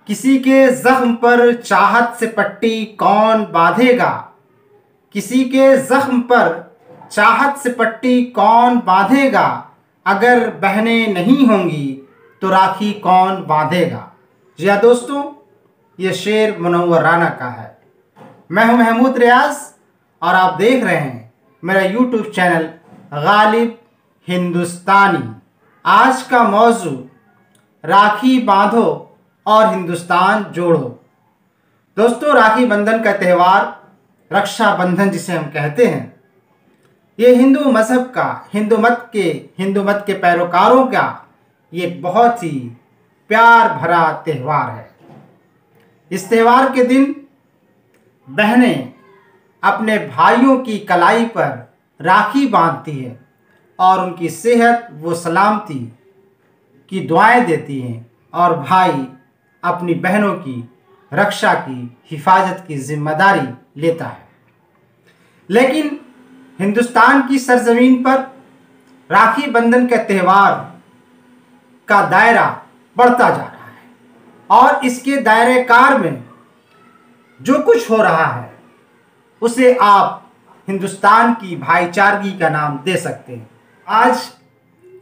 किसी के जख्म पर चाहत से पट्टी कौन बांधेगा। किसी के जख्म पर चाहत से पट्टी कौन बांधेगा। अगर बहनें नहीं होंगी तो राखी कौन बांधेगा। जी हाँ दोस्तों, ये शेर मुनव्वर राना का है। मैं हूं महमूद रियाज और आप देख रहे हैं मेरा यूट्यूब चैनल गालिब हिंदुस्तानी। आज का मौजू राखी बांधो और हिंदुस्तान जोड़ो। दोस्तों, राखी बंधन का त्यौहार, रक्षाबंधन जिसे हम कहते हैं, ये हिंदू मजहब का, हिंदू मत के पैरोकारों का ये बहुत ही प्यार भरा त्यौहार है। इस त्यौहार के दिन बहनें अपने भाइयों की कलाई पर राखी बांधती है और उनकी सेहत व सलामती की दुआएं देती हैं और भाई अपनी बहनों की रक्षा की, हिफाजत की जिम्मेदारी लेता है। लेकिन हिंदुस्तान की सरजमीन पर राखी बंधन के त्यौहार का दायरा बढ़ता जा रहा है और इसके दायरे कार में जो कुछ हो रहा है उसे आप हिंदुस्तान की भाईचारगी का नाम दे सकते हैं। आज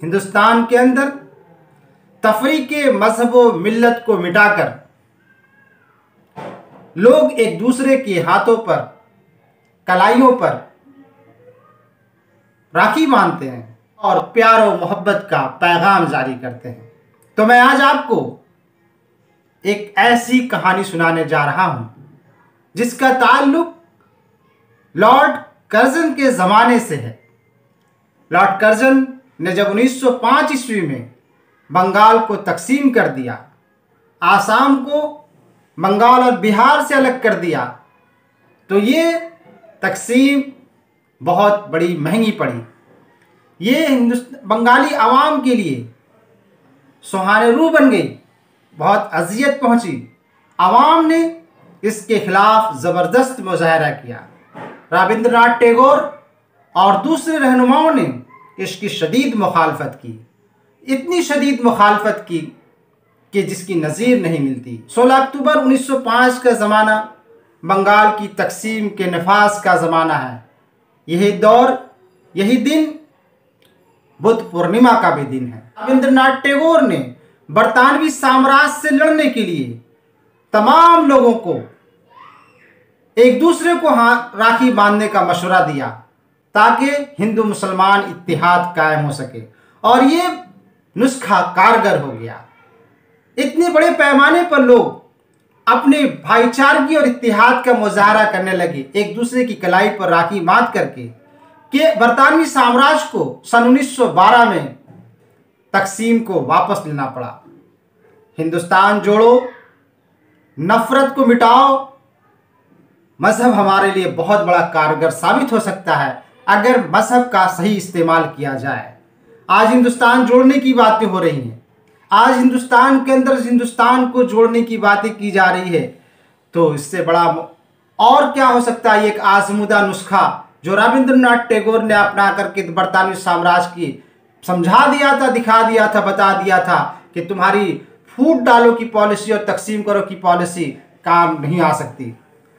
हिंदुस्तान के अंदर तफरीक मजहब व मिल्लत को मिटाकर लोग एक दूसरे के हाथों पर, कलाइयों पर राखी बांधते हैं और प्यार और मोहब्बत का पैगाम जारी करते हैं। तो मैं आज आपको एक ऐसी कहानी सुनाने जा रहा हूं जिसका ताल्लुक लॉर्ड कर्जन के ज़माने से है। लॉर्ड कर्जन ने जब 1905 ईस्वी में बंगाल को तकसीम कर दिया, आसाम को बंगाल और बिहार से अलग कर दिया, तो ये तकसीम बहुत बड़ी महंगी पड़ी। ये बंगाली आवाम के लिए सुहाने रूह बन गई, बहुत अजियत पहुंची। आवाम ने इसके खिलाफ ज़बरदस्त मुजाहरा किया। रविंद्रनाथ टैगोर और दूसरे रहनुमाओं ने इसकी शदीद मुखालफत की, इतनी शदीद मुखालफत की कि जिसकी नज़ीर नहीं मिलती। 16 अक्टूबर 1905 का ज़माना बंगाल की तकसीम के नफाज का ज़माना है। यही दौर, यही दिन बुद्ध पूर्णिमा का भी दिन है। रविंद्रनाथ टैगोर ने बरतानवी साम्राज्य से लड़ने के लिए तमाम लोगों को एक दूसरे को राखी बांधने का मशवरा दिया ताकि हिंदू मुसलमान इत्तेहाद कायम हो सके, और ये नुस्खा कारगर हो गया। इतने बड़े पैमाने पर लोग अपने भाईचारगी और इत्तेहाद का मुजाहरा करने लगे, एक दूसरे की कलाई पर राखी बांध करके, कि बरतानवी साम्राज्य को सन 1912 में तकसीम को वापस लेना पड़ा। हिंदुस्तान जोड़ो, नफरत को मिटाओ। मजहब हमारे लिए बहुत बड़ा कारगर साबित हो सकता है अगर मजहब का सही इस्तेमाल किया जाए। आज हिंदुस्तान जोड़ने की बातें हो रही हैं, आज हिंदुस्तान के अंदर हिंदुस्तान को जोड़ने की बातें की जा रही है, तो इससे बड़ा और क्या हो सकता है। एक आजमूदा नुस्खा जो रविंद्रनाथ टैगोर ने अपना करके बरतानवी साम्राज्य की समझा दिया था, दिखा दिया था, बता दिया था कि तुम्हारी फूट डालो की पॉलिसी और तकसीम करो की पॉलिसी काम नहीं आ सकती।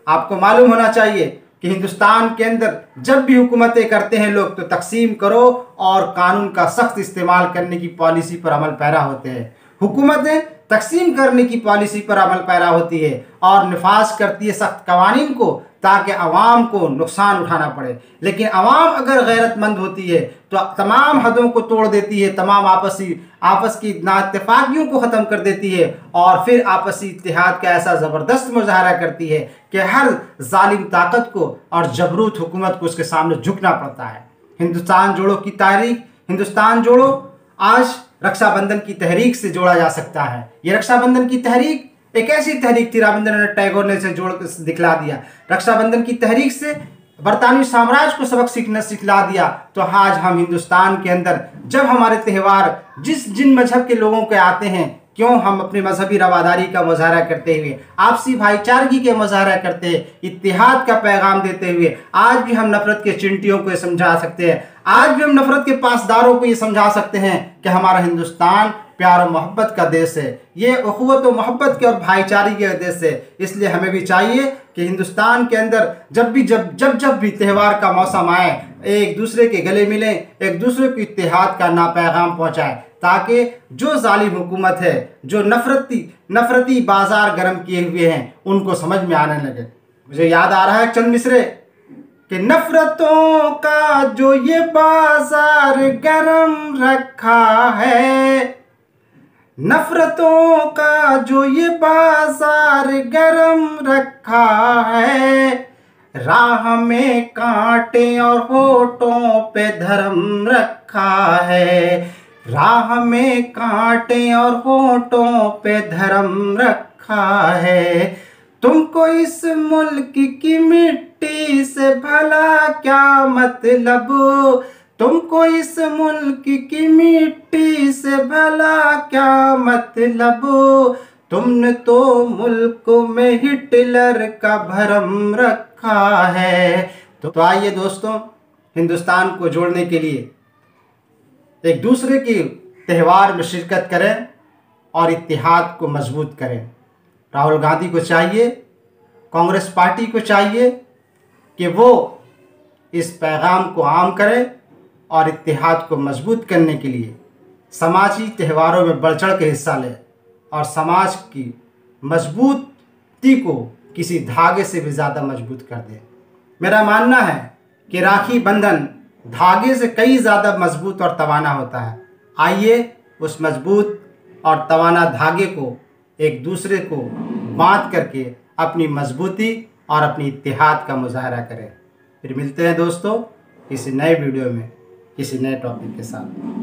आपको मालूम होना चाहिए कि हिंदुस्तान के अंदर जब भी हुकूमतें करते हैं लोग, तो तकसीम करो और कानून का सख्त इस्तेमाल करने की पॉलिसी पर अमल पैरा होते हैं। हुकूमतें तकसीम करने की पॉलिसी पर अमल पैरा होती है और नफाज करती है सख्त कवानीन को, ताकि आवाम को नुकसान उठाना पड़े। लेकिन आवाम अगर गैरतमंद होती है तो तमाम हदों को तोड़ देती है, तमाम आपस की नाइत्तेफाकियों को ख़त्म कर देती है और फिर आपसी इत्तेहाद का ऐसा ज़बरदस्त मुजाहरा करती है कि हर जालिम ताकत को और जबरूत हुकूमत को उसके सामने झुकना पड़ता है। हिंदुस्तान जोड़ो की तारीख, हिंदुस्तान जोड़ो आज रक्षाबंधन की तहरीक से जोड़ा जा सकता है। ये रक्षाबंधन की तहरीक एक ऐसी तहरीक थी, रविंद्रनाथ टैगोर ने इसे जोड़ दिखला दिया। रक्षाबंधन की तहरीक से बरतानवी साम्राज्य को सबक सिखला दिया। तो आज हम हिंदुस्तान के अंदर जब हमारे त्यौहार जिन मजहब के लोगों के आते हैं, क्यों हम अपनी मजहबी रवादारी का मुजाहरा करते हुए, आपसी भाईचारगी के मुजाहरा करते हैं, इत्तेहाद का पैगाम देते हुए आज भी हम नफरत के चिंटियों को समझा सकते हैं, आज भी हम नफरत के पासदारों को ये समझा सकते हैं कि हमारा हिंदुस्तान प्यार और मोहब्बत का देश है, ये उखुवत और मोहब्बत के और भाईचारे के देश है। इसलिए हमें भी चाहिए कि हिंदुस्तान के अंदर जब भी त्यौहार का मौसम आए, एक दूसरे के गले मिलें, एक दूसरे को इत्तेहाद का ना पैगाम पहुँचाएँ, ताकि जो जालिम हुकूमत है, जो नफरती बाजार गर्म किए हुए हैं, उनको समझ में आने लगे। मुझे याद आ रहा है चंद मिसरे कि नफरतों का जो ये बाजार गरम रखा है, नफरतों का जो ये बाजार गरम रखा है, राह में कांटे और होठों पे धर्म रखा है, राह में कांटे और होठों पे धर्म रखा है। तुमको इस मुल्क की मिट्टी से भला क्या मतलब, तुमको इस मुल्क की मिट्टी से भला क्या मतलब, तुमने तो मुल्क में हिटलर का भरम रखा है। तो आइए दोस्तों, हिंदुस्तान को जोड़ने के लिए एक दूसरे के त्यौहार में शिरकत करें और इत्तेहाद को मजबूत करें। राहुल गांधी को चाहिए, कांग्रेस पार्टी को चाहिए कि वो इस पैगाम को आम करें और इत्तेहाद को मजबूत करने के लिए समाजी त्यौहारों में बढ़ चढ़ के हिस्सा लें और समाज की मजबूती को किसी धागे से भी ज़्यादा मजबूत कर दें। मेरा मानना है कि राखी बंधन धागे से कई ज़्यादा मजबूत और तवाना होता है। आइए उस मजबूत और तवाना धागे को एक दूसरे को बांध करके अपनी मजबूती और अपनी इत्तेहाद का मुजाहरा करें। फिर मिलते हैं दोस्तों किसी नए वीडियो में किसी नए टॉपिक के साथ।